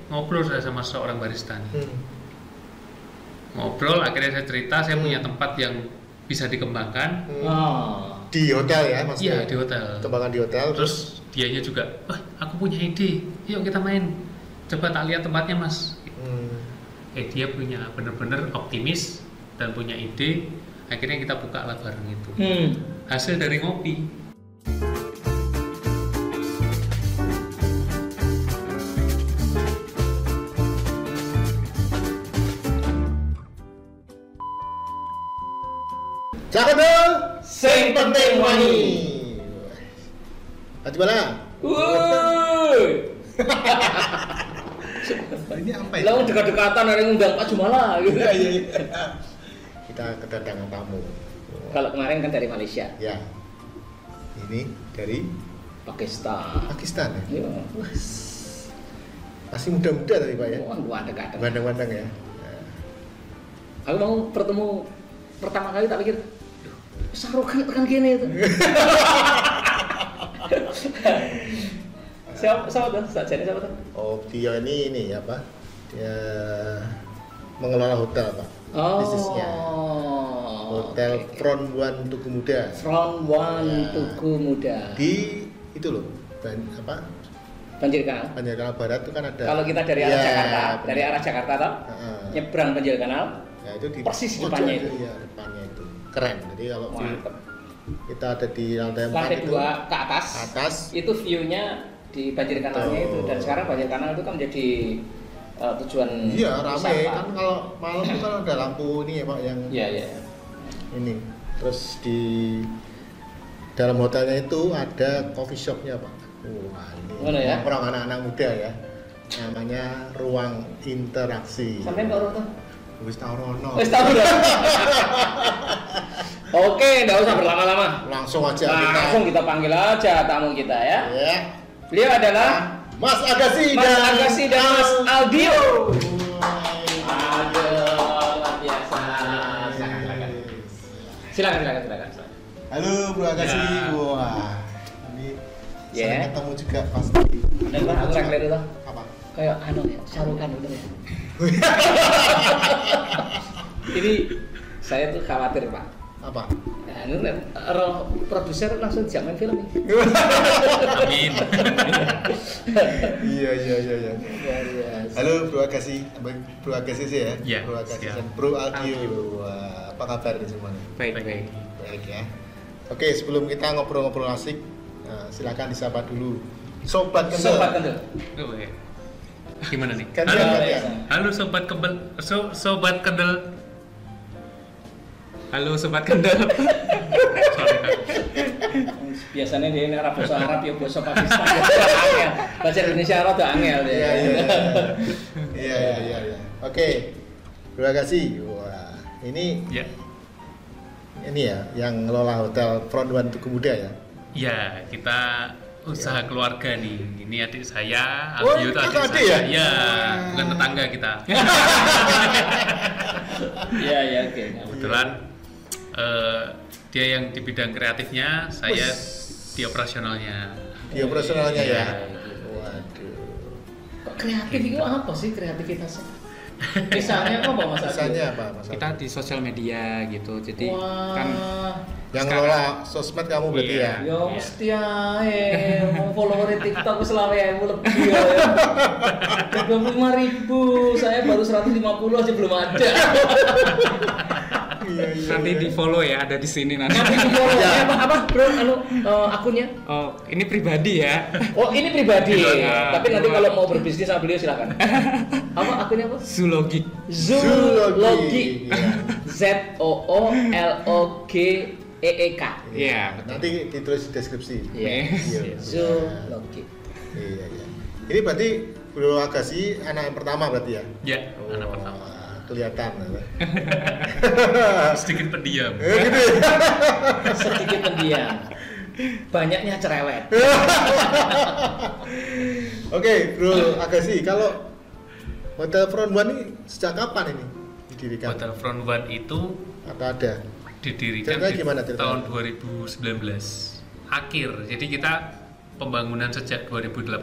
ngobrol saya sama seorang barista nih. Ngobrol, akhirnya saya cerita saya punya tempat yang bisa dikembangkan. Di hotel ya maksudnya? Iya, di hotel. Kembangan di hotel. Terus dianya juga, aku punya ide, yuk kita main. Coba tak lihat tempatnya mas. Dia punya bener-bener optimis dan punya ide. Akhirnya kita buka lah bareng itu. Hasil dari ngopi. Cakep sing penting wani. Di mana? Ini apa ya? Lalu dekat-dekatan ada yang ngundang Pak Jumala gitu. Iya. Kita kedatangan tamu. Kalau kemarin kan dari Malaysia. Ya. Ini dari Pakistan. Pakistan ya? Iya. Masih muda-muda tadi Pak ya? Ganteng. Ganteng-ganteng ya. Aku mau bertemu pertama kali tak pikir, Sarukan tekan gini itu. Siapa tuh? Sajane siapa tuh? Oh, dia ini apa? Dia mengelola hotel Pak. Bisnisnya. Hotel Okay. Front One Tugu Muda. Front One Tugu Muda. Di itu loh, Banjir Kanal. Banjir Kanal Barat itu kan ada. Kalau kita dari arah Jakarta, dari arah Jakarta toh, nyebrang Banjir Kanal. Ya itu di persis depannya itu. Iya, depannya itu. Keren. Jadi kalau kita ada di lantai 4 lantai itu 2 ke atas, itu view-nya di Banjir Kanalnya itu. Dan sekarang Banjir Kanal itu kan menjadi tujuan ramai kan. Kalau malam itu kan ada lampu ini ya Pak yang ini. Terus di dalam hotelnya itu ada coffee shop-nya Pak. Wah, ini orang anak-anak muda ya. Namanya Ruang Interaksi. Sampai Pak Roto? Wis tau rono. Oke, enggak usah berlama-lama. Langsung aja kita panggil aja tamu kita ya. Beliau adalah Mas Agassi dan Mas Aldio. Luar biasa. Silakan. Halo Bro Agassi. Wah. Ini saya ketemu juga pasti. Dan aku lihat itu apa? Kayak Sarukan itu ya. Jadi saya tuh khawatir Pak. Apa? Nah, ini produser langsung jangan film ini. Amin. Iya. Halo Bro Agassi sih ya? Iya. Bro Agassi dan Bro Aldio. Wah, apa kabar nih semuanya? Baik ya. Oke, sebelum kita ngobrol-ngobrol asik, silakan disapa dulu. Sobat Kendel. Gimana nih? Halo sobat kebel, sobat kendel. Halo sobat kendel. Biasanya dia ini bahasa Arab ya bahasa Pakistan. Bahasa Indonesia rada angel ya. Iya. Oke. Terima kasih. Wah, ini ya yang ngelola hotel Front One Tugu Muda ya. Iya, kita usaha keluarga nih. Ini adik saya, Aldio itu adik saya. Ya? Iya, bukan tetangga kita. Iya, oke. Kebetulan dia yang di bidang kreatifnya, saya di operasionalnya. Di operasionalnya ya. Waduh. Kok kreatif itu apa sih kreativitasnya? Misalnya apa Mas? Misalnya apa Mas? Kita di sosial media gitu. Jadi kan yang ngelola sosmed kamu berarti ya? Ya mesti mau follower TikTok selama lebih ya. 25.000, saya baru 150 aja belum ada. Iya. Nanti di follow ya, ada di sini nanti. Nanti di follow apa bro? Akunnya? Oh, ini pribadi ya. Oh ini pribadi. Tapi nanti kalau mau berbisnis sama beliau silakan. Apa akunnya apa? Zoologic. ZOOLOGEEK. Iya, nanti ditulis di deskripsi. Zoologic. Iya. Ini berarti Bro Agassi anak yang pertama berarti ya? Ya, anak pertama. Kelihatan. Sedikit pendiam. Sedikit pendiam. Banyaknya cerewet. Oke, Bro Agassi, kalau Hotel Front One ini sejak kapan ini didirikan? Hotel Front One itu ada didirikan tahun 2019 akhir. Jadi kita pembangunan sejak 2018,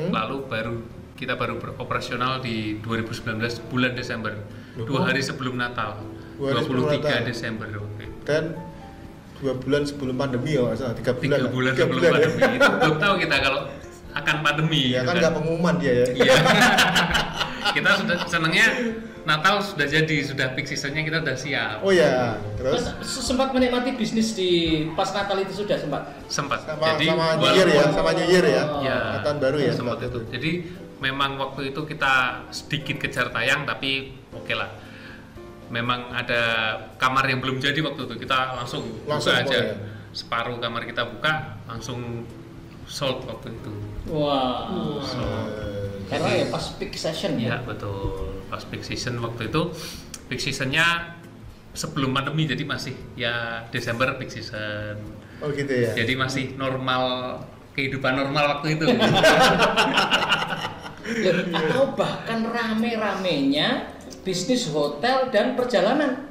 lalu baru kita baru beroperasional di 2019 bulan Desember, 2 hari sebelum Natal, 23 Desember. Dan 2 bulan sebelum pandemi ya, 3 bulan. 3 bulan sebelum pandemi. Itu belum tahu kita kalau akan pandemi. Ya gitu kan nggak pengumuman dia ya. Iya. Kita sudah senangnya Natal sudah jadi, sudah peak seasonnya kita sudah siap. Oh ya, terus sempat menikmati bisnis di pas Natal itu sudah sempat. Sama Jadi New Year ya, sama New Year ya. Ya, tahun baru ya sempat itu. Jadi memang waktu itu kita sedikit kejar tayang, tapi oke lah. Memang ada kamar yang belum jadi waktu itu, kita langsung buka aja. Ya. Separuh kamar kita buka, langsung sold waktu itu. Wow. Karena ya pas peak season ya. Iya betul, pas peak season waktu itu, peak seasonnya sebelum pandemi, jadi masih ya Desember peak season. Oh gitu ya. Jadi masih normal, kehidupan normal waktu itu. Atau bahkan rame-ramenya bisnis hotel dan perjalanan.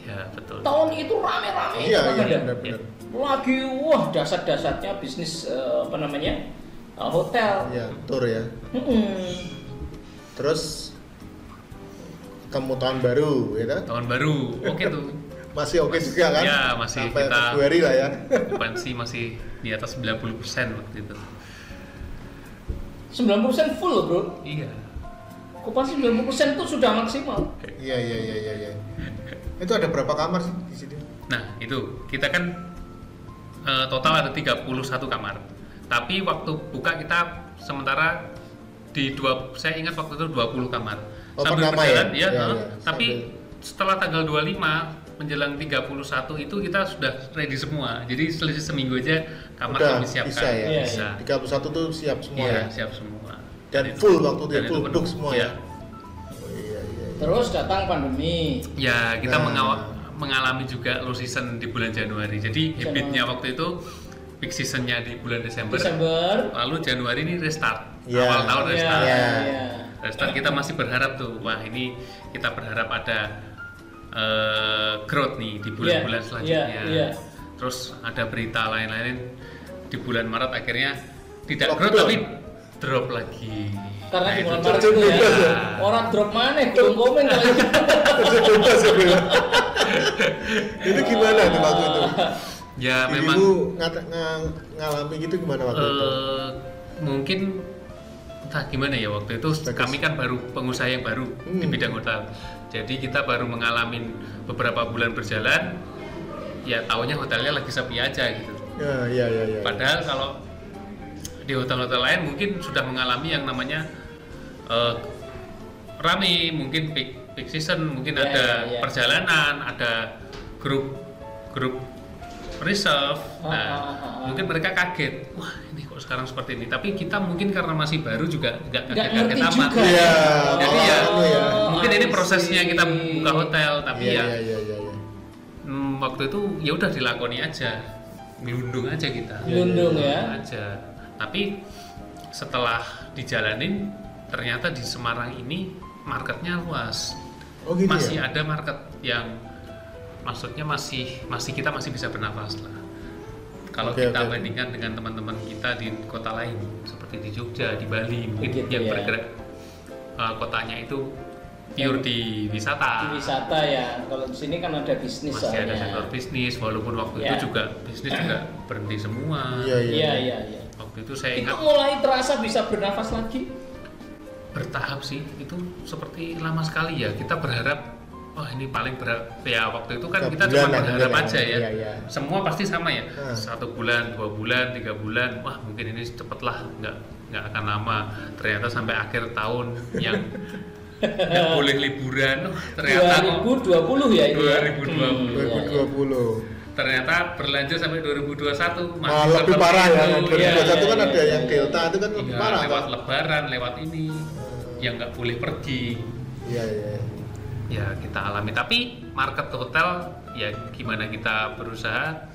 Ya betul. Tahun itu rame-rame. Iya, benar. benar. Lagi wah dasar-dasarnya bisnis hotel. Ya, tour ya. Terus kamu tahun baru, ya kan? Tahun baru, oke tuh. Masih oke juga kan? Ya masih. Sampai kita Februari lah ya. okupansi masih di atas 90% waktu itu. 90% full loh bro. Iya. Okupansi 90% itu sudah maksimal. Iya. Itu ada berapa kamar sih di sini? Nah itu kita kan total ada 31 kamar. Tapi waktu buka kita sementara saya ingat waktu itu 20 kamar. Sambil berjalan ya. Tapi setelah tanggal 25 menjelang 31 itu kita sudah ready semua. Jadi selisih seminggu aja kamar kami siapkan. Bisa ya. Bisa. 31 tuh siap semua Iya, ya. siap semua. Dan full waktu itu dan full itu book penuh. semua Iya. ya. Oh iya. Terus datang pandemi. Ya, kita Nah. mengalami juga low season di bulan Januari. Jadi habitnya waktu itu peak seasonnya di bulan Desember. Lalu Januari ini restart. Ya. Awal tahun restart. Ya. Restart kita masih berharap tuh, wah ini kita berharap ada growth nih di bulan-bulan selanjutnya. Terus ada berita lain-lain di bulan Maret akhirnya tidak growth tapi drop lagi. Karena di bulan Maret itu ya, orang drop mana? Belum komen kalau itu. Bebas ya bro. Itu gimana tuh waktu itu? Ya memang ngalami gitu gimana waktu itu? Mungkin entah gimana ya waktu itu. Kami kan baru pengusaha yang baru di bidang hotel. Jadi kita baru mengalami beberapa bulan berjalan. Ya taunya hotelnya lagi sepi aja gitu. Ya. Padahal kalau di hotel-hotel lain mungkin sudah mengalami yang namanya rame, mungkin peak season, mungkin ada perjalanan, ada grup reserve. Mungkin mereka kaget, wah ini kok sekarang seperti ini. Tapi kita mungkin karena masih baru juga nggak kaget amat. Jadi mungkin ini prosesnya kita buka hotel, tapi waktu itu ya udah dilakoni aja, ngelundung aja kita. Aja. Tapi setelah dijalanin, ternyata di Semarang ini marketnya luas. Oh, gitu masih ya? ada market yang maksudnya masih kita masih bisa bernafas lah. Kalau kita bandingkan dengan teman-teman kita di kota lain seperti di Jogja, di Bali, mungkin yang bergerak kotanya itu pure di wisata. Di wisata ya. Kalau di sini kan ada bisnis. Masih ada sektor bisnis, walaupun waktu itu juga bisnis juga berhenti semua. Iya. Waktu itu saya ingat itu mulai terasa bisa bernafas lagi. Bertahap sih, itu seperti lama sekali ya. Kita berharap wah ini paling berat ya waktu itu kan kita cuma berharap aja ya. Semua pasti sama ya. 1 bulan, 2 bulan, 3 bulan. Wah mungkin ini cepet lah, nggak akan lama. Ternyata sampai akhir tahun yang nggak boleh liburan. Ternyata 2020 ya itu. 2020. Ternyata berlanjut sampai 2021 masih lebih parah ya. 2021 kan ada yang Delta itu kan lebih parah. Lewat Lebaran, lewat ini yang nggak boleh pergi. Iya. Ya kita alami, tapi market hotel ya gimana kita berusaha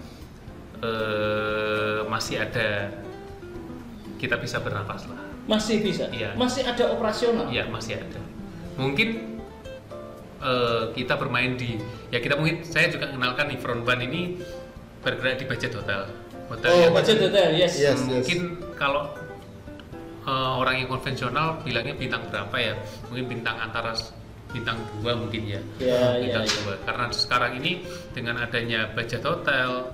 masih ada, kita bisa bernafas lah. Masih bisa? Ya. Masih ada operasional? Iya masih ada. Mungkin kita bermain saya juga kenalkan nih Front Ban ini bergerak di budget hotel. Budget hotel, yes. Mungkin kalau orang yang konvensional bilangnya bintang berapa ya? Mungkin bintang antara bintang 2 mungkin ya. Bintang 2. Karena sekarang ini dengan adanya budget hotel,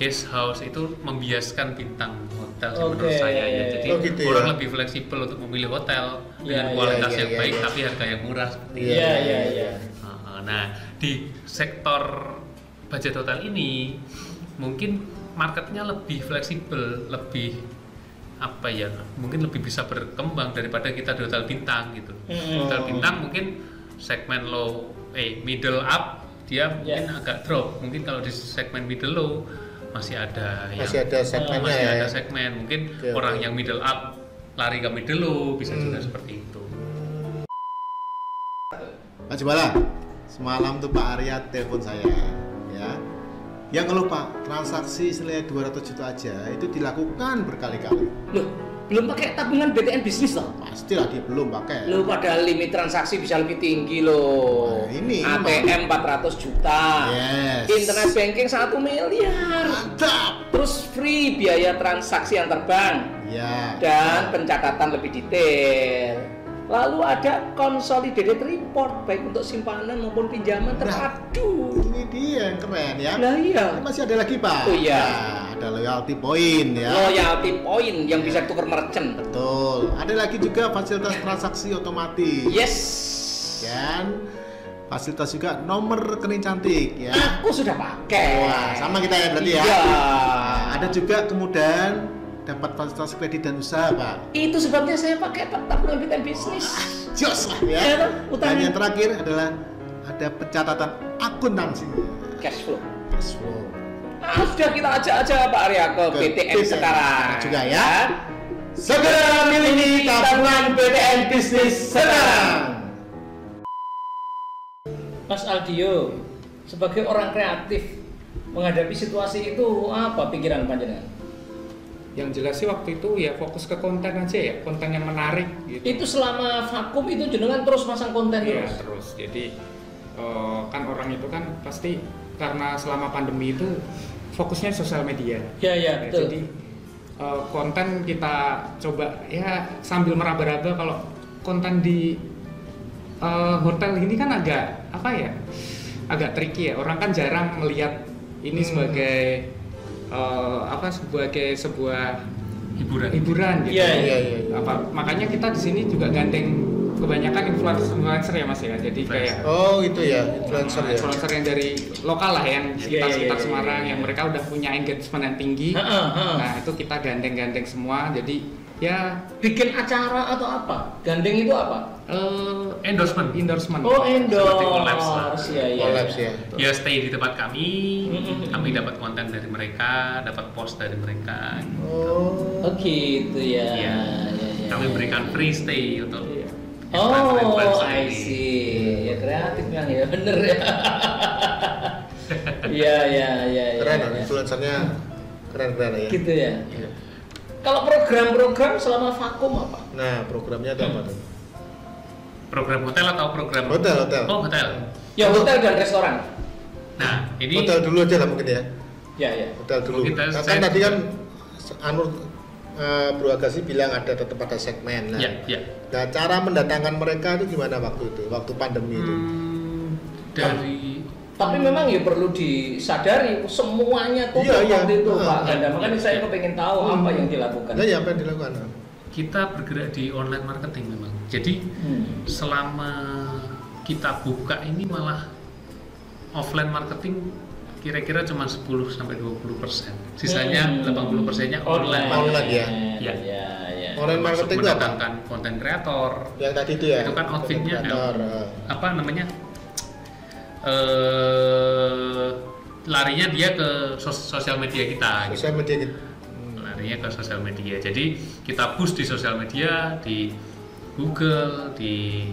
guest house itu membiaskan bintang hotel menurut saya ya. Jadi orang lebih fleksibel untuk memilih hotel dengan kualitas yang baik tapi harga yang murah seperti itu. Nah, di sektor budget hotel ini mungkin marketnya lebih fleksibel, lebih apa ya? Mungkin lebih bisa berkembang daripada kita di hotel bintang gitu. Hotel bintang mungkin segmen low, middle up dia mungkin agak drop. Mungkin kalau di segmen middle low masih ada segmen. Mungkin orang yang middle up lari ke middle low bisa juga seperti itu. Pak Jumala, semalam tuh Pak Arya telepon saya ya. Yang kalau Pak transaksi senilai 200 juta aja itu dilakukan berkali-kali. Loh, belum pakai tabungan BTN bisnis loh? Pastilah dia belum pakai. Loh, padahal limit transaksi bisa lebih tinggi loh. Nah, ini ATM 400 juta. Internet banking 1 miliar. Mantap. Terus free biaya transaksi antar bank. Dan pencatatan lebih detail. Lalu ada consolidated report baik untuk simpanan maupun pinjaman terpadu. Ini dia yang keren ya. Lah iya. Masih ada lagi Pak. Oh iya. Ada loyalty point ya. Loyalty point yang bisa tukar merchant. Betul. Ada lagi juga fasilitas transaksi otomatis. Yes. Dan fasilitas juga nomor rekening cantik ya. Aku sudah pakai. Wah, sama kita ya berarti ya. Iya. Ada juga kemudian dapat fasilitas kredit dan usaha Pak. Itu sebabnya saya pakai tabungan BTN bisnis. Jos lah ya. Dan yang terakhir adalah ada pencatatan akuntansi. Cash flow. Sudah kita ajak aja Pak Arya ke BTN sekarang juga ya. Segera miliki tabungan BTN bisnis sekarang. Mas Aldio, sebagai orang kreatif menghadapi situasi itu apa pikiran panjenengan? Yang jelas sih waktu itu ya fokus ke konten aja ya, konten yang menarik gitu. Itu selama vakum itu jenengan terus pasang konten terus? Iya terus, jadi kan orang itu kan pasti karena selama pandemi itu fokusnya sosial media. Iya betul. Jadi konten kita coba ya sambil meraba-raba. Kalau konten di hotel ini kan agak apa ya, agak tricky ya. Orang kan jarang melihat ini sebagai sebagai sebuah hiburan gitu. Iya. Makanya kita di sini juga gandeng kebanyakan influencer ya Mas ya. Jadi kayak influencer yang dari lokal lah, yang sekitar Semarang, yang mereka udah punya engagement yang tinggi. Nah, itu kita gandeng semua. Jadi ya bikin acara atau apa? Gandeng itu apa? Endorsement. Oh, endorse. Collabs ya. Ya stay di tempat kami, kami dapat konten dari mereka, dapat post dari mereka. Oh gitu ya. Ya. Kami berikan free stay untuk I see. Ya kreatif yang ya, bener ya. Iya. Keren influencernya, keren ya. Gitu ya. Kalau program-program selama vakum apa? Nah, programnya itu apa tuh? Program hotel atau program hotel? Oh, hotel. Ya, hotel dan restoran. Nah, ini hotel dulu aja lah mungkin ya. Ya. Hotel dulu. Kan tadi kan Bro Agassi bilang tetap ada segmen. Nah, Nah, cara mendatangkan mereka itu gimana waktu itu? Waktu pandemi itu? Tapi memang ya perlu disadari semuanya tuh waktu itu Pak Ganda. Makanya saya kepengen tahu apa yang dilakukan. Ya, apa yang dilakukan? Kita bergerak di online marketing memang. Jadi selama kita buka ini malah offline marketing kira-kira cuma 10-20%. Sisanya 80%-nya online. Online ya. Online marketing itu mendatangkan konten kreator. Yang tadi itu ya. Itu kan outfitnya apa namanya? Larinya dia ke sosial media kita. Larinya ke sosial media. Jadi kita push di sosial media, di Google, di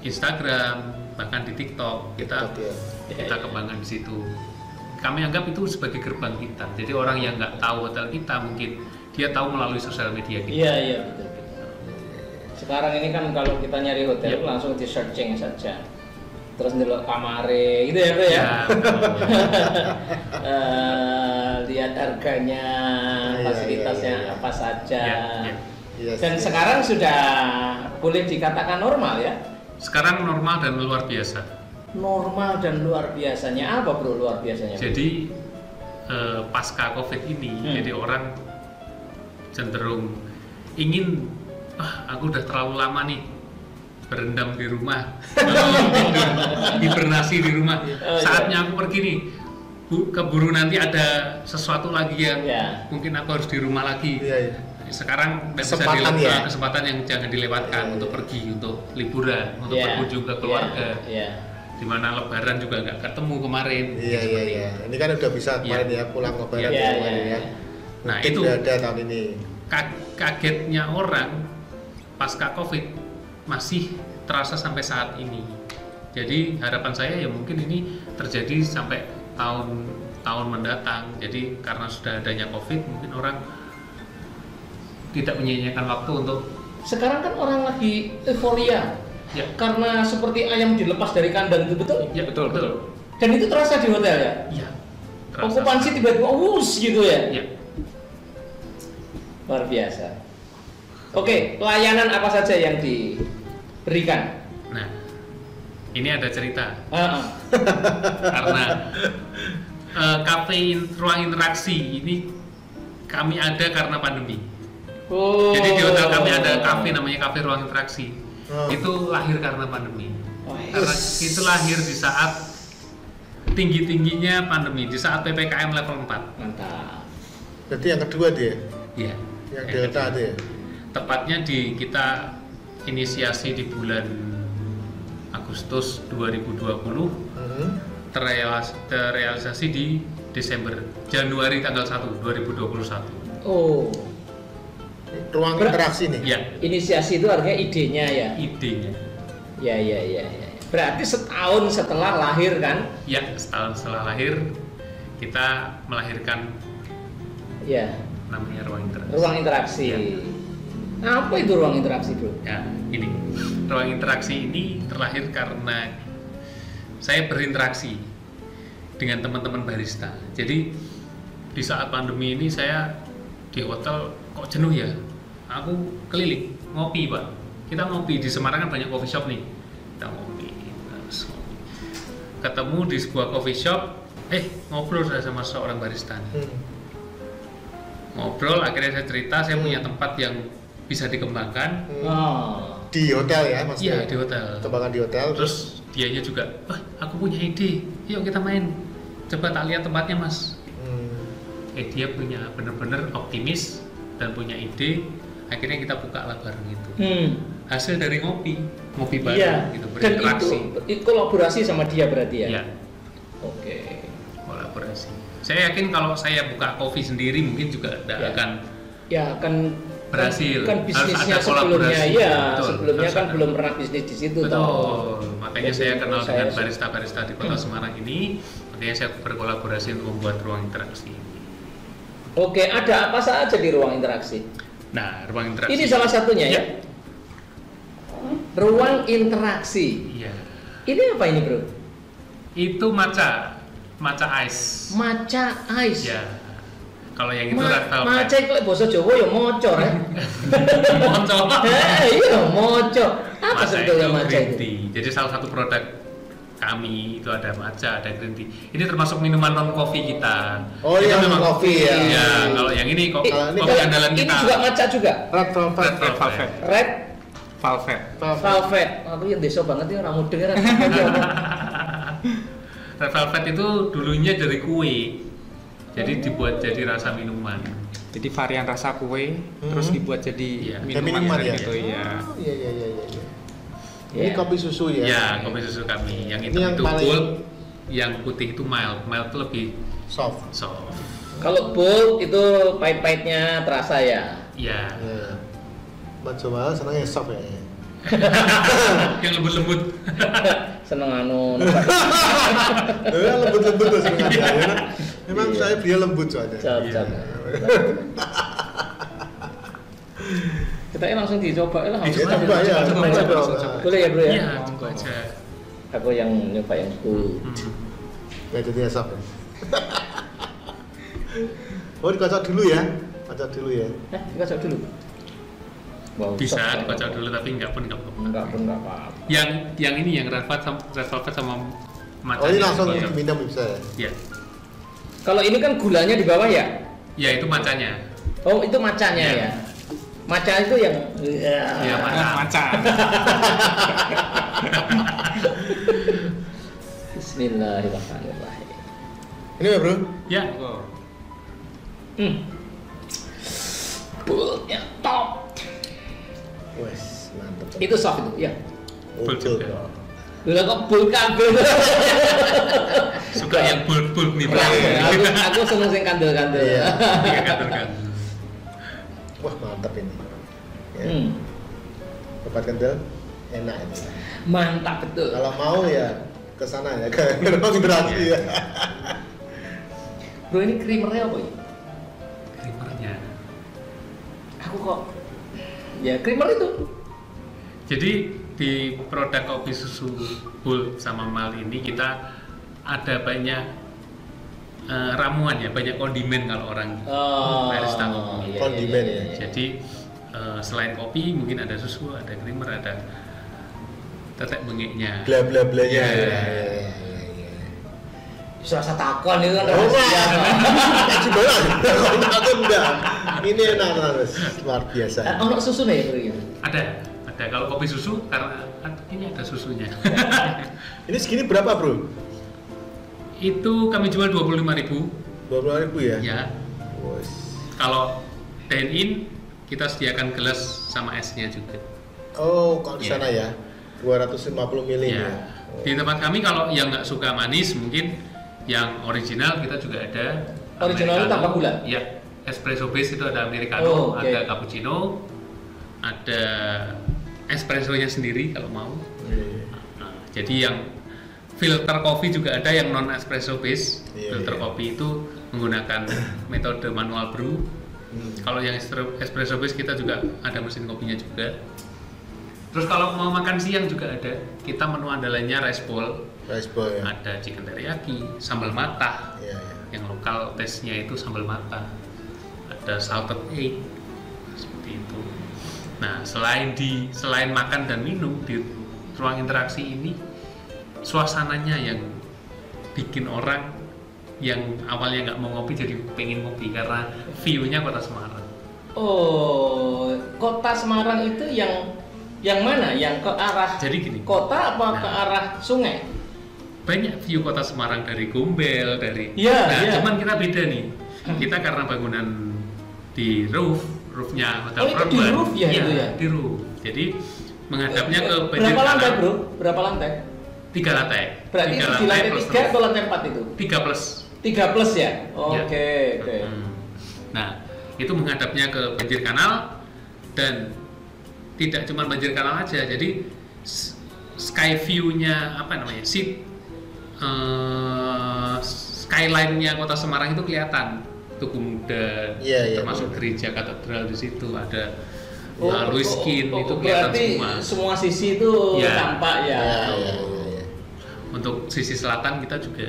Instagram, bahkan di TikTok. Kita kembangkan di situ. Kami anggap itu sebagai gerbang kita. Jadi orang yang nggak tahu hotel kita mungkin dia tahu melalui sosial media kita. Iya betul. Sekarang ini kan kalau kita nyari hotel langsung di searching saja. Terus ndelok kamare gitu ya Bro ya. Lihat harganya, fasilitasnya apa saja. Yes, dan sekarang sudah boleh dikatakan normal ya? Sekarang normal dan luar biasa. Normal dan luar biasanya apa bro luar biasanya? Jadi pasca COVID ini, jadi orang cenderung ingin, aku udah terlalu lama nih berendam di rumah, hibernasi di rumah. Saatnya aku pergi nih, keburu nanti ada sesuatu lagi yang mungkin aku harus di rumah lagi. Sekarang tidak bisa dilewatkan, kesempatan yang jangan dilewatkan untuk pergi, untuk liburan, untuk berkunjung ke keluarga. Dimana Lebaran juga nggak ketemu kemarin. Ini kan udah bisa kemarin ya pulang Lebaran kemarin ya. Nah mungkin itu ada tahun ini. Kagetnya orang pasca COVID masih terasa sampai saat ini. Jadi harapan saya ya mungkin ini terjadi sampai tahun mendatang. Jadi karena sudah adanya COVID, mungkin orang tidak menyia-nyiakan waktu untuk. Sekarang kan orang lagi euforia. Karena seperti ayam dilepas dari kandang itu, betul? Ya betul. Dan itu terasa di hotel ya? Iya. Okupansi tiba-tiba gitu ya? Iya. Luar biasa. Oke, pelayanan apa saja yang diberikan? Nah, ini ada cerita. Karena ruang interaksi ini kami ada karena pandemi. Jadi di hotel kami ada kafe namanya kafe ruang interaksi. Itu lahir karena pandemi. Karena itu lahir di saat tinggi-tingginya pandemi, di saat PPKM level 4. Mantap. Berarti yang kedua dia? Iya. Yang Delta itu ya? Tepatnya kita inisiasi di bulan Agustus 2020, terrealisasi di Januari tanggal 1 2021. Ruang interaksi nih? Ya. Inisiasi itu artinya idenya ya? Idenya. Ya. Berarti setahun setelah lahir kan? Ya, setahun setelah lahir kita melahirkan namanya ruang interaksi. Ruang interaksi. Apa itu ruang interaksi, bro? Ya, ini ruang interaksi ini terlahir karena saya berinteraksi dengan teman-teman barista. Jadi di saat pandemi ini saya di hotel kok jenuh ya. Aku keliling ngopi, Pak. Kita ngopi di Semarang kan banyak coffee shop nih. Kita ngopi. Ketemu di sebuah coffee shop, ngobrol saya sama seorang barista. Ngobrol, akhirnya saya cerita saya punya tempat yang bisa dikembangkan. Di hotel ya, Mas? Iya, di hotel. Kembangkan di hotel. Terus dianya juga, aku punya ide, yuk kita main. Coba tak lihat tempatnya, Mas. Dia punya bener-bener optimis dan punya ide. Akhirnya kita buka lah bareng itu. Hasil dari ngopi bareng gitu, berinteraksi. Dan itu kolaborasi sama dia berarti ya? Iya. Oke. Kolaborasi. Saya yakin kalau saya buka kopi sendiri mungkin juga tidak akan berhasil. Kan bisnisnya sebelumnya sebelumnya kan belum pernah bisnis di situ. Betul. Makanya saya kenal dengan barista-barista di Kota Semarang ini. Makanya saya berkolaborasi untuk membuat ruang interaksi. Oke, ada apa saja di ruang interaksi? Nah, ruang interaksi ini salah satunya ya? Ruang interaksi. Iya. Ini apa ini, bro? Itu matcha ice. Matcha ice. Ya. Kalau yang itu red velvet. Matcha itu bahasa Jawa ya moco ya. Moco. Iya, moco. Apa sebetulnya matcha itu? Jadi salah satu produk kami itu ada matcha, ada green tea. Ini termasuk minuman non coffee kita. Oh iya, non coffee ya. Ya, kalau yang ini kopi andalan kita. Ini juga matcha juga. Red velvet. Red velvet. Aku yang desa banget ya, orang mudeng ya. Red velvet itu dulunya dari kue. Jadi dibuat jadi rasa minuman. Jadi varian rasa kue terus dibuat jadi minuman ya. Gitu ya. Iya. Ini kopi susu ya? Ya, kopi susu kami. Yang itu bold, yang putih itu mild. Mild itu lebih soft. Kalau bold itu pahit-pahitnya terasa ya? Iya. Mbak Jamal senangnya soft ya? Yang lembut-lembut. Seneng lembut-lembut tuh seneng. Memang saya dia lembut soalnya. Kita langsung dicoba lah. Coba ya. Boleh ya, bro ya? Iya, coba aja. Aku yang nyoba yang cool. Gak jadi asap ya. Oh, dikocok dulu ya? Kocok dulu ya? Dikocok dulu. Bisa dikocok dulu tapi enggak pun enggak apa-apa. Yang ini yang red velvet sama matcha. Oh, ini langsung minum bisa ya? Iya. Kalau ini kan gulanya di bawah ya? Ya, itu matchanya. Oh, itu matchanya ya. Matcha itu yang ya matcha. Bismillahirrahmanirrahim. Ini ya, Bro? Ya. Bulnya top. Wes, mantap. Itu soft itu, ya. Bul juga. Udah kok bul kabel. Suka yang bul nih, Bro. Aku seneng sing kandel-kandel. Iya. Kandel-kandel. Wah, mantap ini. Ya. Obat kendel enak ini. Mantap betul. Kalau mau ya ke sana ya, ke ruang interaksi ya. Bro, ini creamernya apa ya? Creamernya. Aku kok ya creamer itu. Jadi di produk kopi susu Bull sama Mal ini kita ada banyak ramuan ya, banyak kondimen kalau orang barista ngomong. Iya, kondimen ya. Jadi selain kopi mungkin ada susu, ada creamer, ada tetek bengeknya. Bla bla blanya. Ya. Bisa rasa takon itu kan. Oh, aku enggak. Ini enak terus, luar biasa. Ono susu nih Bro ini. Ada. Kalau kopi susu karena ini ada susunya. Ini segini berapa, Bro? Itu kami jual 25.000. 25.000 ya? Ya. Kalau dine in kita sediakan gelas sama esnya juga. Oh, kalau di sana ya 250 ml ya. Di tempat kami kalau yang nggak suka manis mungkin yang original kita juga ada. Original itu tanpa gula? Ya, espresso base itu ada americano, ada cappuccino, ada espressonya sendiri kalau mau. Nah, jadi yang filter kopi juga ada yang non espresso base. Filter kopi itu menggunakan metode manual brew. Kalau yang espresso base kita juga ada mesin kopinya juga. Terus kalau mau makan siang juga ada. Kita menu andalannya rice bowl. Rice bowl ya. Ada chicken teriyaki, sambal matah. Yang lokal taste-nya itu sambal matah. Ada salted egg. Seperti itu. Nah, selain makan dan minum di ruang interaksi ini, suasananya yang bikin orang yang awalnya nggak mau ngopi jadi pengen ngopi karena view-nya kota Semarang. Oh, kota Semarang itu yang mana? Yang ke arah jadi gini, kota apa ke arah sungai? Banyak view kota Semarang dari Gombel, dari cuman kita beda nih. Kita karena bangunan di roofnya Hotel Frontier. Di roof ya, itu ya? Di roof. Jadi menghadapnya ke pinggir berapa lantai, Bro? Berapa lantai? 3 lantai. Berarti itu di lantai 3 atau lantai 4 itu? 3 plus. 3 plus ya? Oke. Nah, itu menghadapnya ke banjir kanal dan tidak cuma banjir kanal aja. Jadi sky view-nya apa namanya? Skyline-nya Kota Semarang itu kelihatan. Tugu Muda, termasuk gereja katedral di situ ada Luiskin itu kelihatan semua. Semua sisi itu tampak ya. Untuk sisi selatan kita juga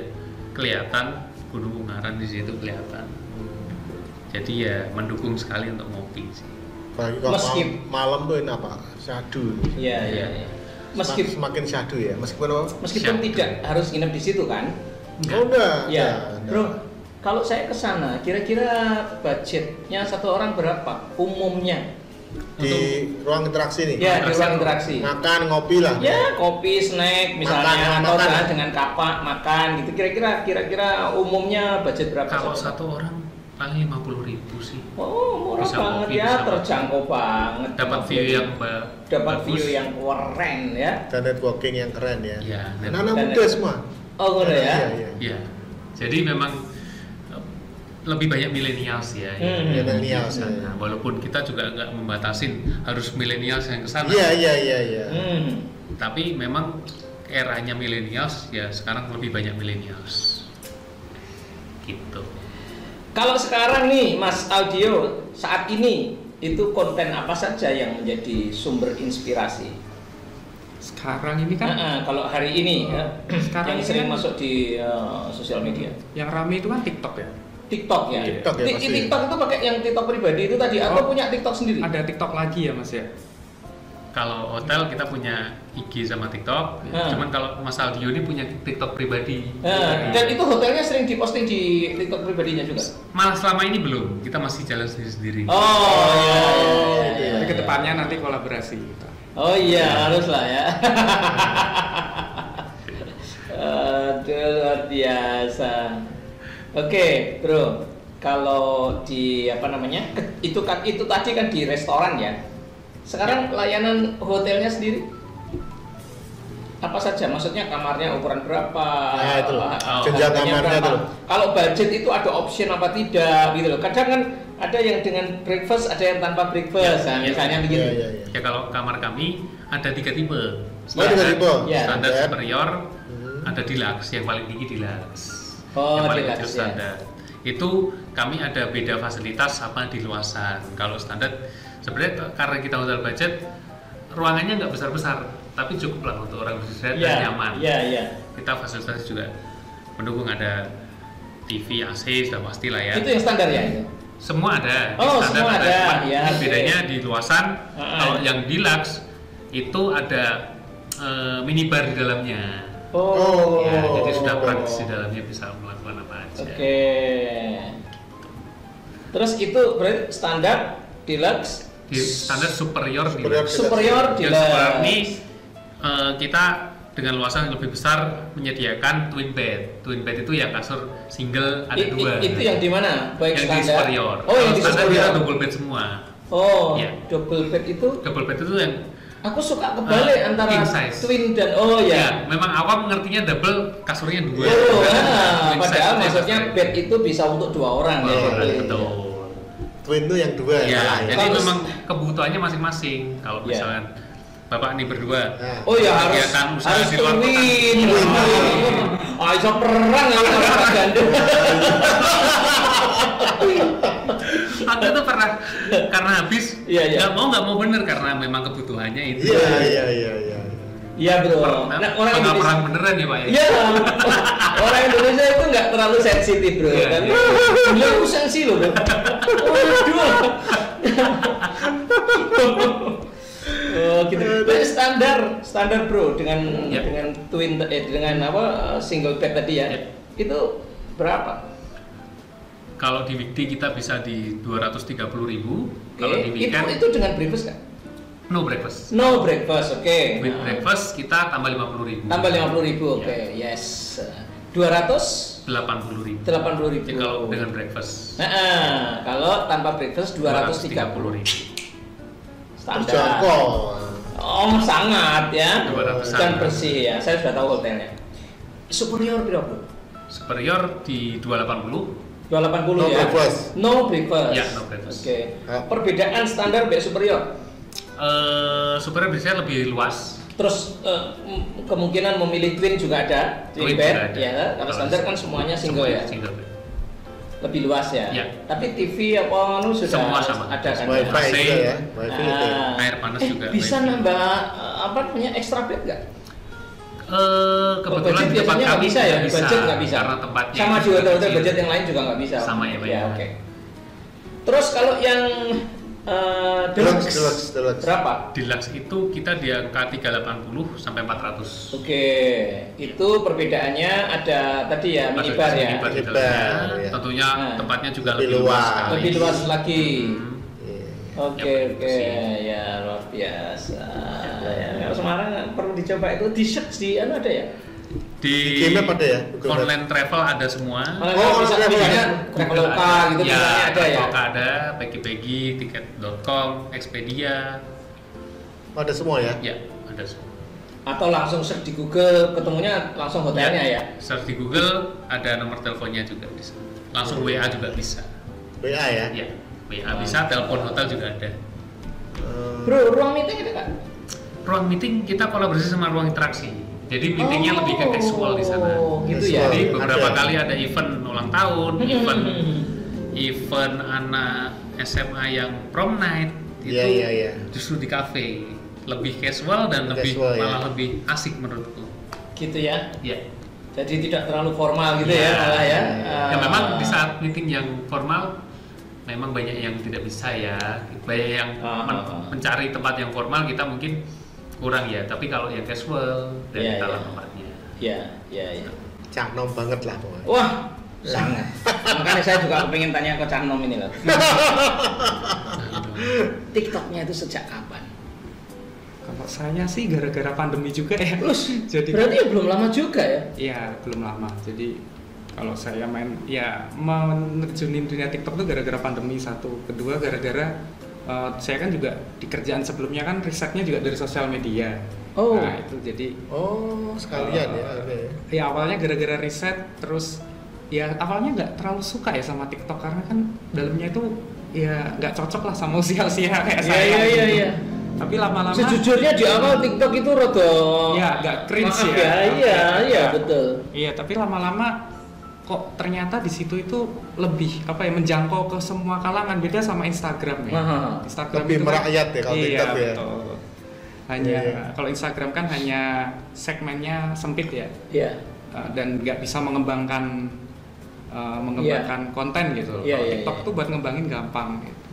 kelihatan Gunung Ungaran di situ kelihatan. Jadi ya mendukung sekali untuk ngopi sih. Meskipun malam tuh ini apa? Syahdu. Iya. Semakin syahdu ya. Meskipun tidak harus nginep di situ kan? Enggak. Ya, Bro. Kalau saya ke sana, kira-kira budgetnya satu orang berapa umumnya? Di ruang interaksi nih? Ya, di ruang interaksi. Makan, ngopi lah. Ya, kopi, snack misalnya, atau dengan kapak makan gitu. Kira-kira umumnya budget berapa? Kalau satu orang paling 50.000 sih. Oh, murah bisa banget kopi, ya, terjangkau banget. Dapat view yang keren ya. Dan networking yang keren ya. Iya. Anak-anak muda semua. Oh, udah ya. Iya. Jadi memang lebih banyak millennials ya. Millennials. Nah, walaupun kita juga nggak membatasin harus millennials yang kesana. Iya. Tapi memang eranya millennials ya sekarang lebih banyak millennials. Gitu. Kalau sekarang nih Mas Audio saat ini itu konten apa saja yang menjadi sumber inspirasi? Sekarang ini kan kalau hari ini sekarang yang ini sering kan masuk di sosial media. Yang rame itu kan TikTok ya. TikTok ya. TikTok ya. TikTok itu pakai yang TikTok pribadi itu tadi atau punya TikTok sendiri? Ada TikTok lagi ya Mas ya. Kalau hotel kita punya IG sama TikTok, cuman kalau Mas Aldio ini punya TikTok pribadi. Dan itu hotelnya sering diposting di TikTok pribadinya juga? Malah selama ini belum, kita masih jalan sendiri-sendiri. Iya. Tapi kedepannya nanti kolaborasi. Oh iya, harus lah ya. Aduh, luar biasa. Oke, bro. Kalau di apa namanya? Itu tadi kan di restoran ya. Sekarang layanan hotelnya sendiri apa saja? Maksudnya kamarnya ukuran berapa? Nah, itu loh. Jenjang kamarnya tuh. Kalau budget itu ada option apa tidak gitu loh. Kadang kan ada yang dengan breakfast, ada yang tanpa breakfast. Nah, misalnya begitu. Ya kalau kamar kami ada 3 tipe. Standar superior, ada deluxe, yang paling tinggi deluxe. Yang paling kecil standar. Itu kami ada beda fasilitas sama di luasan. Kalau standar sebenarnya karena kita hotel budget, ruangannya nggak besar-besar, tapi cukup lah untuk orang beristirahat dan nyaman. Kita fasilitas juga mendukung, ada TV, AC, sudah pasti lah ya. Itu yang standar ya itu? Semua ada. Standar semua ada. Bedanya di luasan. Kalau yang deluxe itu ada minibar di dalamnya. Jadi sudah praktis di dalamnya, bisa melakukan apa aja. Terus itu berarti standar, deluxe, standar superior deluxe. Yang superior ini kita dengan luasan yang lebih besar menyediakan twin bed. Twin bed itu ya kasur single ada 2. Itu yang di mana? Baik yang standar. Di superior. Yang di standar superior. kita double bed semua. Double bed itu? Double bed itu yang aku suka kebalik antara twin dan memang awam mengertinya double, kasurnya 2. Padahal maksudnya bed itu bisa untuk 2 orang ya. Betul. Twin itu yang 2 ya. Jadi memang kebutuhannya masing-masing. Kalau misalkan Bapak ini berdua, harus twin. Bisa perang kalau sama ganda. Aku tuh pernah karena habis nggak mau bener karena memang kebutuhannya itu. Iya bro. Orang Indonesia perang beneran ya Pak ya. Iya. Orang Indonesia itu nggak terlalu sensitif bro. Tapi beliau sensi loh bro. Gitu. Standar bro dengan twin dengan single bed tadi ya. Itu berapa? Kalau di weekday kita bisa di 230.000. Kalau di weekend itu dengan breakfast kan? No breakfast. No breakfast, With breakfast kita tambah 50.000. Tambah 50.000, yes. 280.000. 80.000. Kalau dengan breakfast. Kalau tanpa breakfast 230.000. Standar. Sangat ya. Dan bersih ya. Saya sudah tahu hotelnya. Superior berapa? Superior di 280. 280 ya. No breakfast. Ya, no breakfast. Perbedaan standar dan superior. Superior biasanya lebih luas. Terus kemungkinan memilih twin juga ada. Twin bed ya. Kalau standar kan semuanya single ya. Single bed. Lebih luas ya. Tapi TV apa sudah semua sama. Ada kan. Wifi ya. Air panas juga. Bisa nambah extra bed nggak? Kebetulan di tempat kami bisa ya, budget nggak bisa karena tempatnya sama di hotel-hotel budget yang lain juga nggak bisa. Sama ya. Terus kalau yang deluxe berapa? Deluxe itu kita di angka 380 sampai 400. Itu perbedaannya ada tadi ya minibar ya. Tentunya tempatnya juga lebih luas. Lebih luas lagi. Ya luar biasa. Kalau Semarang perlu dicoba itu di search di ada ya? Di ada ya? Online travel ada semua. Bisa Traveloka gitu misalnya ada ya? Traveloka ada, Pegi-Pegi, tiket.com, Expedia. Ada semua ya? Ya, ada semua. Atau langsung search di Google, ketemunya langsung hotelnya ya? Search di Google, ada nomor teleponnya juga bisa. Langsung WA juga bisa. WA ya? Ya. WA bisa, telepon hotel juga ada. Bro, ruang meeting ada nggak? Ruang meeting kita kolaborasi sama ruang interaksi. Jadi meetingnya lebih ke casual di sana. Gitu ya. Jadi beberapa kali ada event ulang tahun, event anak SMA yang prom night itu justru di cafe, lebih casual dan lebih malah lebih asik menurutku. Gitu ya? Iya. Jadi tidak terlalu formal gitu ya malah ya. Ya memang di saat meeting yang formal memang banyak yang tidak bisa ya, banyak yang mencari tempat yang formal, kita mungkin kurang ya. Tapi kalau yang casual dan kita lah tempatnya. Iya. Cak Nom banget lah pokoknya. Wah, sangat. Makanya saya juga pengen tanya ke Cak Nom ini loh. TikToknya itu sejak kapan? Kalau saya sih gara-gara pandemi juga ya. Jadi berarti ya belum lama juga ya? Iya, belum lama. Jadi kalau saya menerjunin dunia TikTok itu gara-gara pandemi satu. Kedua gara-gara saya kan juga di kerjaan sebelumnya kan risetnya juga dari sosial media. Nah itu jadi sekalian ya awalnya gara-gara riset, terus ya awalnya nggak terlalu suka ya sama TikTok karena kan dalamnya itu ya nggak cocok lah sama usia-usia kayak saya. Iya. Tapi lama-lama sejujurnya di awal TikTok itu rada agak cringe Iya betul. Iya, tapi lama-lama kok ternyata di situ itu lebih menjangkau ke semua kalangan, beda sama Instagram ya. Instagram lebih merakyat ya kalau TikTok ya. Betul. Hanya kalau Instagram kan hanya segmennya sempit ya. Iya. Dan nggak bisa mengembangkan konten gitu. Kalau TikTok tuh buat ngembangin gampang gitu.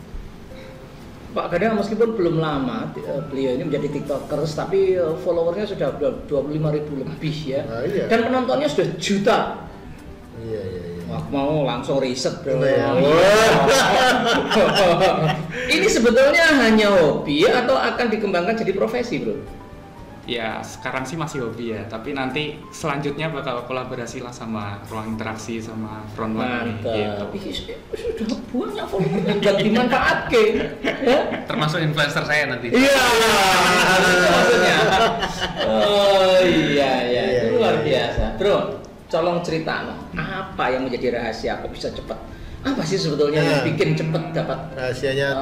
Pak Gadang meskipun belum lama beliau ini menjadi TikTokers, tapi followernya sudah 25.000 lebih ya. Dan penontonnya sudah juta. Iya. Wah, mau langsung riset bro. Ini sebetulnya hanya hobi atau akan dikembangkan jadi profesi bro? Ya sekarang sih masih hobi ya, tapi nanti selanjutnya bakal kolaborasi lah sama Ruang Interaksi sama Frontline gitu. Sudah banyak followernya dan dimanfaatkan ya? Termasuk influencer saya nanti. Iya, itu maksudnya. Iya, itu luar biasa bro. Tolong cerita apa yang menjadi rahasia kok bisa cepat? Apa sih sebetulnya yang bikin cepat dapat rahasianya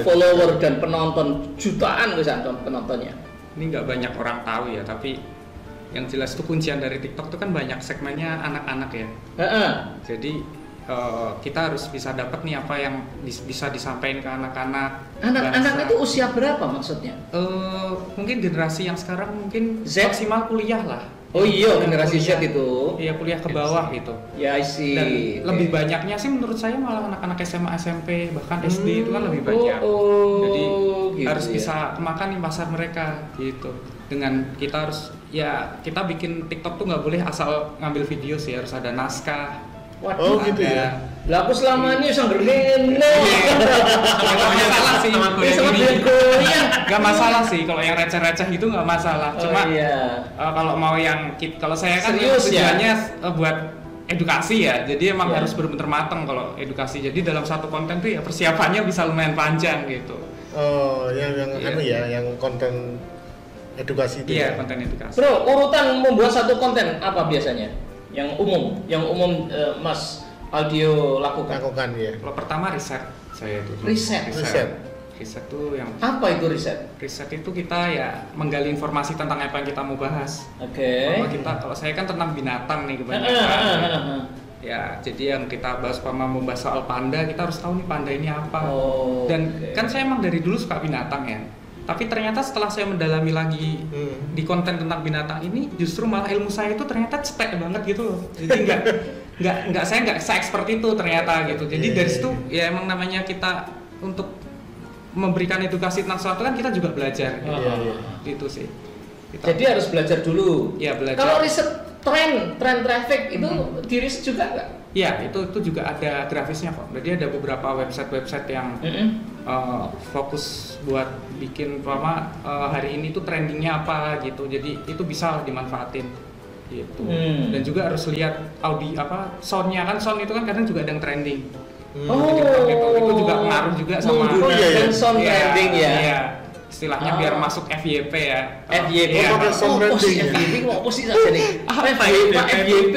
follower dan penonton jutaan misalnya penontonnya? Ini nggak banyak orang tahu ya, tapi yang jelas itu kuncian dari TikTok itu kan banyak segmennya anak-anak ya. Jadi kita harus bisa dapat nih apa yang bisa disampaikan ke anak-anak. Anak-anak itu usia berapa maksudnya? Mungkin generasi yang sekarang mungkin Z? Maksimal kuliah lah. Oh iya, generasi Z itu. Iya, kuliah ke bawah gitu. Ya, sih. Dan lebih banyaknya sih menurut saya malah anak-anak SMA, SMP, bahkan SD itu kan lebih banyak. Jadi gitu harus bisa kemakan nih pasar mereka gitu. Dengan kita harus kita bikin TikTok tuh nggak boleh asal ngambil video sih, harus ada naskah. Waduh, gitu ya. Lah aku selama ini usah ngerene. Enggak masalah sih sama Enggak masalah sih kalau yang receh-receh itu enggak masalah. Cuma kalau mau kalau saya kan tujuannya buat edukasi ya. Jadi emang harus benar-benar matang kalau edukasi. Jadi dalam satu konten tuh ya persiapannya bisa lumayan panjang gitu. Yang konten edukasi itu. Iya, konten edukasi. Bro, urutan membuat satu konten apa biasanya? Yang umum Mas Aldio lakukan ya. Kalau pertama riset saya itu. Riset tuh yang apa itu riset? Riset itu kita menggali informasi tentang apa yang kita mau bahas. Kalau saya kan tentang binatang nih kebanyakan. Ya, jadi yang kita bahas membahas soal panda, kita harus tahu nih panda ini apa. Kan saya emang dari dulu suka binatang ya. Tapi ternyata setelah saya mendalami lagi di konten tentang binatang ini, justru malah ilmu saya itu ternyata cetek banget gitu loh. Jadi saya nggak se-expert itu ternyata gitu. Jadi dari situ ya emang namanya kita untuk memberikan edukasi tentang sesuatu kan kita juga belajar. Gitu sih. Jadi harus belajar dulu. Ya belajar. Kalau riset tren traffic itu diriset juga nggak? Ya itu juga ada grafisnya kok. Jadi ada beberapa website yang fokus buat bikin hari ini tuh trendingnya apa gitu. Jadi itu bisa dimanfaatin gitu. Dan juga harus lihat soundnya kan, sound itu kan kadang juga ada yang trending. Itu juga pengaruh juga sama sound trending ya. Iya. Istilahnya biar masuk FYP ya. FYP FYP kok apa sih saja nih? FYP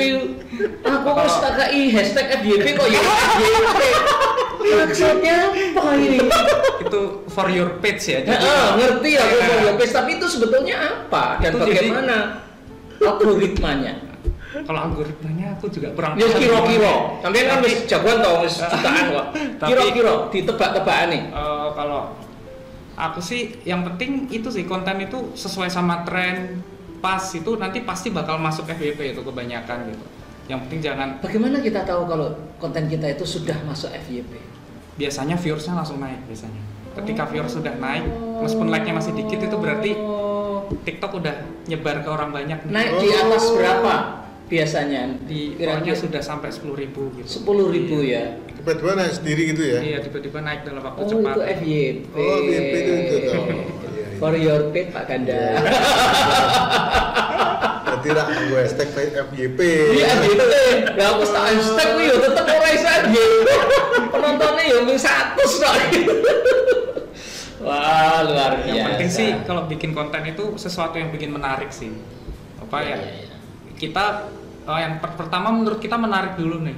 aku harus takai hashtag FYP kok ya FYP. Maksudnya apa ini? Itu for your page ya. Ngerti aku for your page, tapi itu sebetulnya apa dan bagaimana algoritmanya? Kalau algoritmanya aku juga kurang. Ya kira-kira. Sampai kan wis jagoan tau wis jutaan kok. Kira-kira ditebak-tebakan nih. Kalau aku sih yang penting itu sih konten itu sesuai sama tren, pas itu nanti pasti bakal masuk FYP itu kebanyakan gitu. Yang penting jangan. Bagaimana kita tahu kalau konten kita itu sudah masuk FYP? Biasanya viewersnya langsung naik biasanya. Ketika viewers sudah naik, meskipun like-nya masih dikit itu berarti TikTok udah nyebar ke orang banyak. Naik di atas berapa biasanya? Di pokoknya sudah sampai 10.000 gitu. 10.000 ya. Tiba-tiba naik sendiri gitu ya? Iya, tiba-tiba naik dalam waktu cepat. Itu FYP. Oh, FYP itu. For your page Pak Ganda. Berarti lah gue hashtag FYP. Iya FYP. Ya aku hashtag gue tetep ora iso FYP. Penontonnya ya mung 100 kok. Wah, luar biasa. Yang penting sih kalau bikin konten itu sesuatu yang bikin menarik sih. Apa ya? Kita yang pertama menurut kita menarik dulu nih.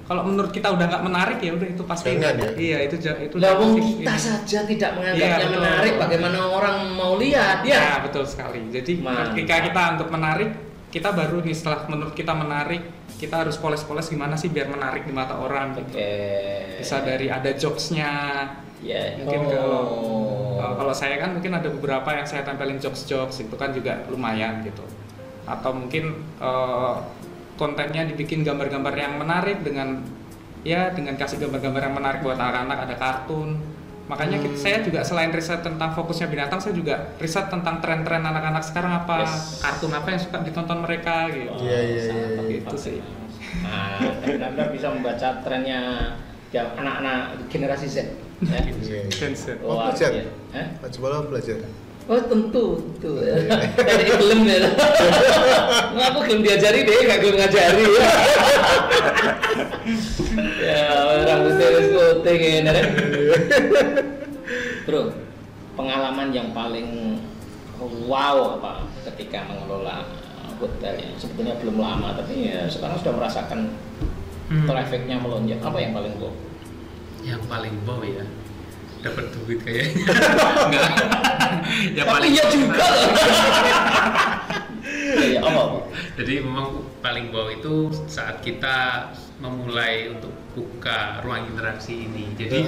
Kalau menurut kita udah nggak menarik ya udah itu pasti jangan ya. Iya itu Lawang kita saja tidak menganggapnya menarik, bagaimana orang mau lihat ya? Ya betul sekali. Jadi ketika kita untuk menarik, kita baru nih setelah menurut kita menarik, kita harus poles-poles gimana sih biar menarik di mata orang. Bisa dari ada jokesnya. Mungkin kalau saya kan mungkin ada beberapa yang saya tempelin jokes itu kan juga lumayan gitu. Atau mungkin kontennya dibikin gambar-gambar yang menarik dengan kasih gambar-gambar yang menarik buat anak-anak, ada kartun. Makanya saya juga selain riset tentang fokusnya binatang, saya juga riset tentang tren-tren anak-anak sekarang apa, kartun apa yang suka ditonton mereka gitu. Iya. Gitu sih. Nah, benar-benar bisa membaca trennya anak-anak generasi Z. Oh, belajar? Coba belajar. Oh tentu. Tadi belum ya. Aku belum diajari deh, nggak belum ngajari. Ya rambutnya putih ini. Bro, pengalaman yang paling wow apa ketika mengelola hotel yang sebetulnya belum lama tapi ya sekarang sudah merasakan trafficnya melonjak. Apa yang paling wow? Yang paling wow ya. Dapat duit kayaknya. Enggak. Ya paling iya juga. Ya apa? Jadi memang paling wow itu saat kita memulai untuk buka ruang interaksi ini. Jadi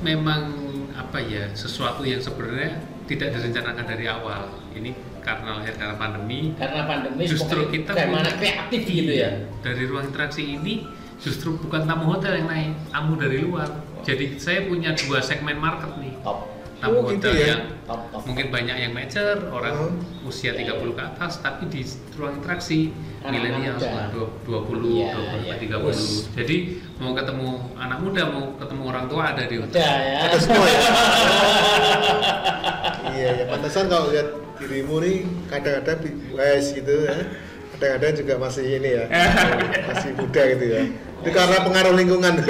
memang apa ya, sesuatu yang sebenarnya tidak direncanakan dari awal. Ini karena lahir karena pandemi. Karena pandemi justru kita bagaimana kreatif gitu ya. Dari ruang interaksi ini justru bukan tamu hotel yang naik, tamu dari luar. Jadi saya punya 2 segmen market nih. Tamu hotel gitu ya? yang mungkin banyak yang mature, orang usia 30 ke atas, tapi di ruang interaksi milenial 20, 30. Jadi mau ketemu anak muda, mau ketemu orang tua ada di hotel. Ada semua ya. Iya, pantesan kalau lihat dirimu nih kadang-kadang wise gitu ya. Kadang-kadang juga masih ini ya, masih muda gitu ya. Itu karena pengaruh lingkungan.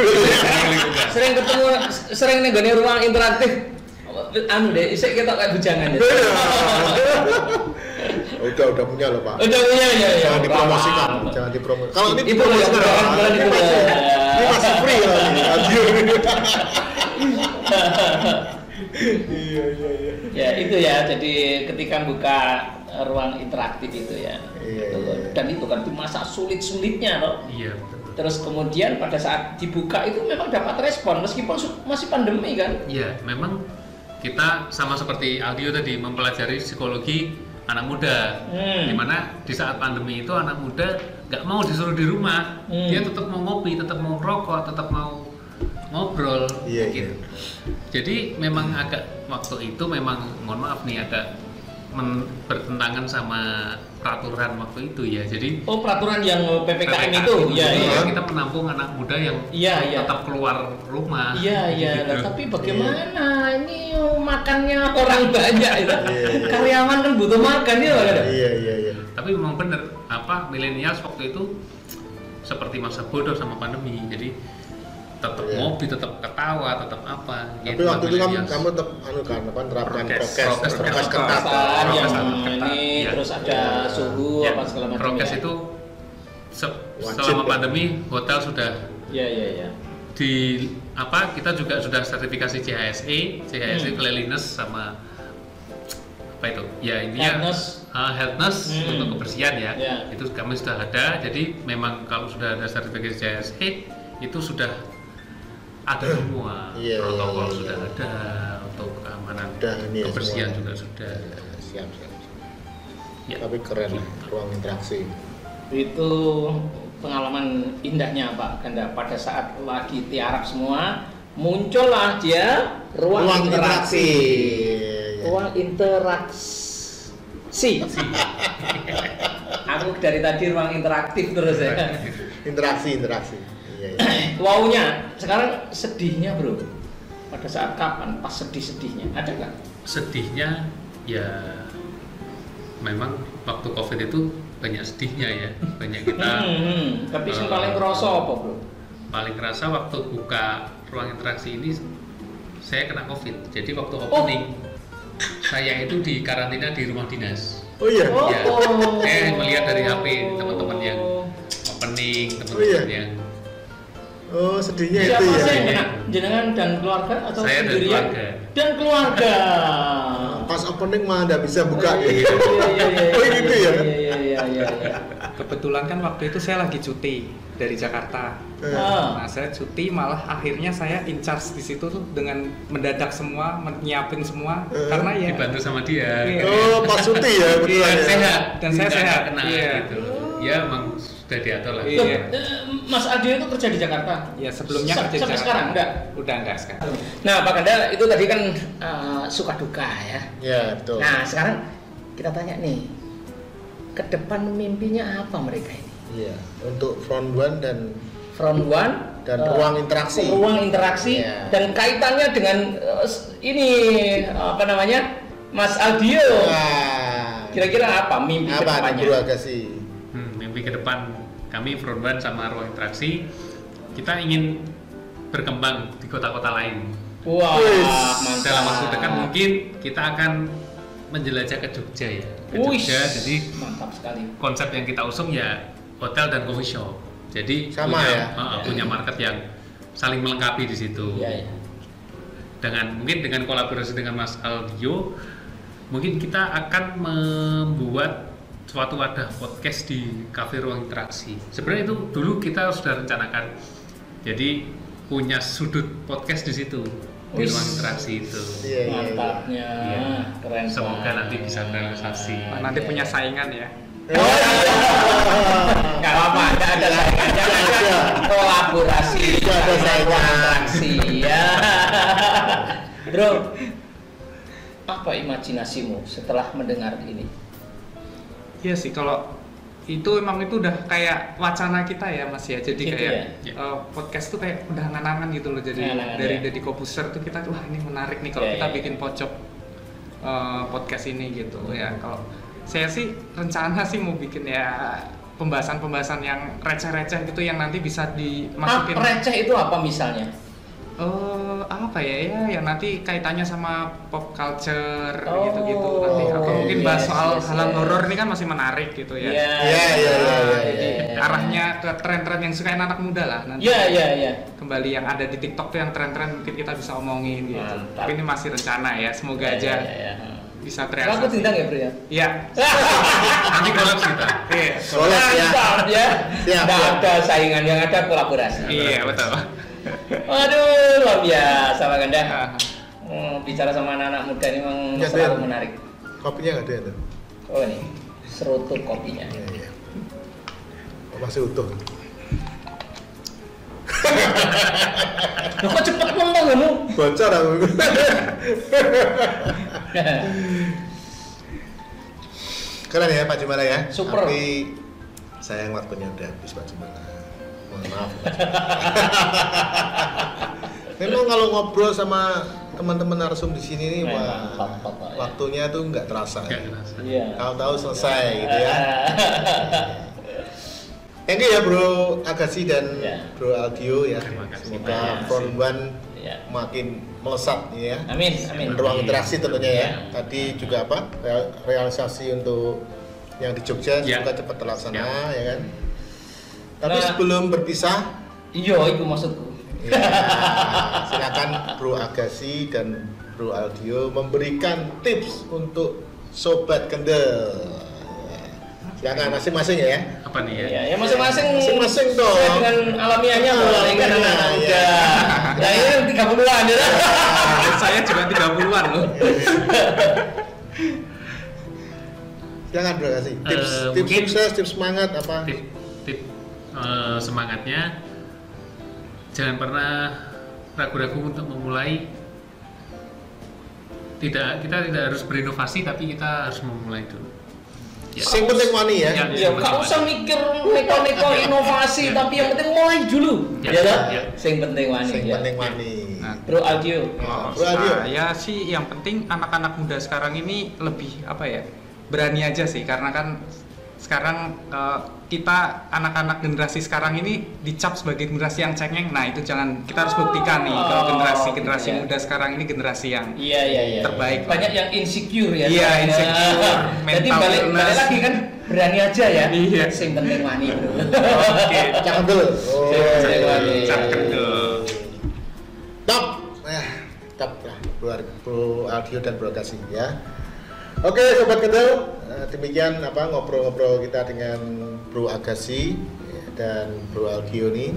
Sering nih gini ruang interaktif. Isek kita kayak bujangan ya. Udah punya loh Pak. Udah punya ya. Jangan dipromosikan, jangan dipromosikan. Kalau ini itu ini masih free loh ini. Iya. Ya itu ya. Jadi ketika buka ruang interaktif itu ya. Dan itu kan masa sulit-sulitnya loh. Iya. Terus kemudian pada saat dibuka itu memang dapat respon meskipun masih pandemi kan? Iya, memang kita sama seperti Aldio tadi mempelajari psikologi anak muda, dimana di saat pandemi itu anak muda nggak mau disuruh di rumah, dia tetap mau ngopi, tetap mau rokok, tetap mau ngobrol, gitu. Jadi memang agak waktu itu memang mohon maaf nih agak bertentangan sama peraturan waktu itu ya. Jadi peraturan yang PPKM itu ya. Kita menampung anak muda yang tetap keluar rumah. Iya. Gitu. Tapi bagaimana ini makannya orang banyak itu. Karyawan kan butuh makan ya. Iya. Tapi memang benar milenial waktu itu seperti masa bodoh sama pandemi. Jadi tetap ngopi, tetap ketawa, tetap apa. Tapi waktu itu kamu tetap menerapkan prokes ketat. Terus ada suhu apa segala macam. Prokes itu selama pandemi hotel sudah. Iya. Kita juga sudah sertifikasi CHSE cleanliness sama apa itu? Ya intinya healthness untuk kebersihan ya. Itu kami sudah ada. Jadi memang kalau sudah ada sertifikasi CHSE itu sudah ada semua, protokol sudah ada, untuk keamanan kebersihan juga sudah. Siap. Ya. Tapi keren ruang interaksi. Itu pengalaman indahnya Pak Ganda pada saat lagi tiarap semua, muncullah dia ruang interaksi. Ruang interaksi. Aku dari tadi ruang interaktif terus ya. Interaksi. Iya. Wow-nya. Sekarang sedihnya bro. Pada saat kapan? Pas sedih-sedihnya. Ada nggak? Sedihnya ya memang waktu COVID itu banyak sedihnya ya. Banyak kita. Tapi yang paling kerasa apa bro? Paling kerasa waktu buka ruang interaksi ini saya kena COVID. Jadi waktu opening saya itu di karantina di rumah dinas. Oh iya. Ya. Saya melihat dari HP teman-teman yang opening, teman-teman yang sedihnya siapa itu ya. Siapa sih jenengan dan keluarga atau saya sendirian? Dan keluarga. Pas opening mah nggak bisa buka gitu. Oh gitu ya. Iya. Kebetulan kan waktu itu saya lagi cuti dari Jakarta. Nah, saya cuti malah akhirnya saya in charge di situ tuh dengan mendadak semua, nyiapin semua karena ya dibantu sama dia. Pas cuti ya betul ya. Sehat dan saya sehat. Kena gitu. Ya emang sudah diatur lah. Mas Adi itu kerja di Jakarta. Ya sebelumnya kerja di Jakarta. Sekarang enggak? Udah enggak sekarang. Nah, Pak Ganda itu tadi kan suka duka ya. Iya, betul. Nah, sekarang kita tanya nih. Ke depan mimpinya apa mereka ini? Iya, untuk front one dan ruang interaksi yeah. Dan kaitannya dengan ini apa namanya Mas Aldio. Kira-kira apa mimpi kedepannya? Mimpi ke depan kami front one sama ruang interaksi kita ingin berkembang di kota-kota lain. Wah, mantap. Dalam waktu dekat mungkin kita akan menjelajah ke Jogja ya. Jogja, jadi mantap sekali. Konsep yang kita usung ya hotel dan coffee shop. Jadi sama punya market yang saling melengkapi di situ. Ya. Mungkin dengan kolaborasi dengan Mas Aldio, mungkin kita akan membuat suatu wadah podcast di Cafe Ruang Interaksi. Sebenarnya itu dulu kita sudah rencanakan. Jadi punya sudut podcast di situ. Di ruang interaksi itu. Mantapnya. Keren. Semoga nanti bisa realisasi. Nanti punya saingan ya. Gak apa-apa, ada saingannya, ada kolaborasi, ada interaksi ya. Bro, apa imajinasimu setelah mendengar ini? Iya sih, kalau itu emang itu udah kayak wacana kita ya Mas ya. Jadi gitu kayak podcast tuh kayak udah angan-angan gitu loh. Jadi dari Deddy Kobuser tuh kita wah ini menarik nih kalau kita bikin pojok podcast ini gitu ya. Kalau saya sih rencana sih mau bikin ya pembahasan-pembahasan yang receh-receh gitu yang nanti bisa dimasukin. Receh itu apa misalnya? Apa ya yang nanti kaitannya sama pop culture gitu-gitu nanti atau mungkin bahas soal hal horor ini kan masih menarik gitu ya. Jadi arahnya ke tren-tren yang suka anak muda lah nanti. Iya. Kembali yang ada di TikTok tuh yang tren-tren mungkin kita bisa omongin gitu. Tapi ini masih rencana ya, semoga aja bisa terrealisasi. Aku tindang ya bro ya? Iya. Nanti kolaps kita. Mantap ya. Nggak ada saingan, yang ada kolaborasi. Iya betul. Waduh, luar biasa Pak Ganda. Bicara sama anak-anak muda ini memang selalu menarik. Kopinya nggak ada tuh? Oh ini, serutut kopinya. Iya. Masih utuh. Kok cepet ngomong kamu? Bocor aku. Keren ya Pak Jumala ya. Super. Tapi sayang waktunya udah habis Pak Jumala. Mohon maaf. Memang kalau ngobrol sama teman-teman narsum di sini nih, waktunya tuh nggak terasa. Iya. Tahu-tahu selesai gitu ya. Thank you ya Bro Agassi dan Bro Aldio ya. Semoga front one makin melesat ya. Amin. Ruang interaksi tentunya ya. Tadi juga apa? Realisasi untuk yang di Jogja semoga cepat terlaksana ya kan. Tapi sebelum berpisah, iya itu maksudku. Ya, silakan Bro Agassi dan Bro Aldio memberikan tips untuk Sobat Kendel. Silakan masing-masing ya. Apa nih ya? Ya masing-masing dong. Dengan alamiahnya dengan anak muda. Nah ini 30-an ya. Saya juga 30-an loh. Jangan bro, kasih tips sukses, tips semangat apa? Tip semangatnya, jangan pernah ragu-ragu untuk memulai. Kita tidak harus berinovasi, tapi kita harus memulai dulu. Ya. Yang penting wani ya. Gak usah mikir neko-neko inovasi, tapi yang penting mulai dulu. Ya kan? Yang penting wani. Yang penting wani. Bro Aldio. Ya sih, yang penting anak-anak muda sekarang ini lebih berani aja sih, karena kan sekarang kita anak-anak generasi sekarang ini dicap sebagai generasi yang cengeng. Nah itu kita harus buktikan nih kalau generasi muda sekarang ini generasi yang terbaik. Banyak yang insecure ya. Iya, insecure. Jadi balik lagi kan, berani aja ya. Iya. Sing penting wani bro. Oke. Cakdul. Cakdul. Top lah Bro Aldio dan Bro Kasih ya. Oke sobat kendel, demikian ngobrol-ngobrol kita dengan Bro Agassi dan Bro Aldio nih.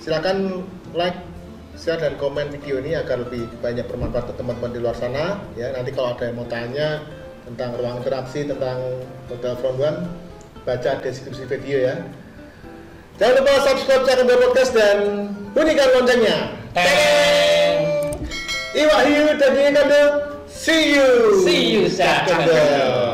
Silakan like, share dan komen video ini agar lebih banyak bermanfaat untuk teman-teman di luar sana ya. Nanti kalau ada yang mau tanya tentang ruang interaksi, tentang Hotel Front One, baca deskripsi video ya. Jangan lupa subscribe channel podcast dan bunyikan loncengnya. Iwahyu dan Kendel. See you, Cak Kendel.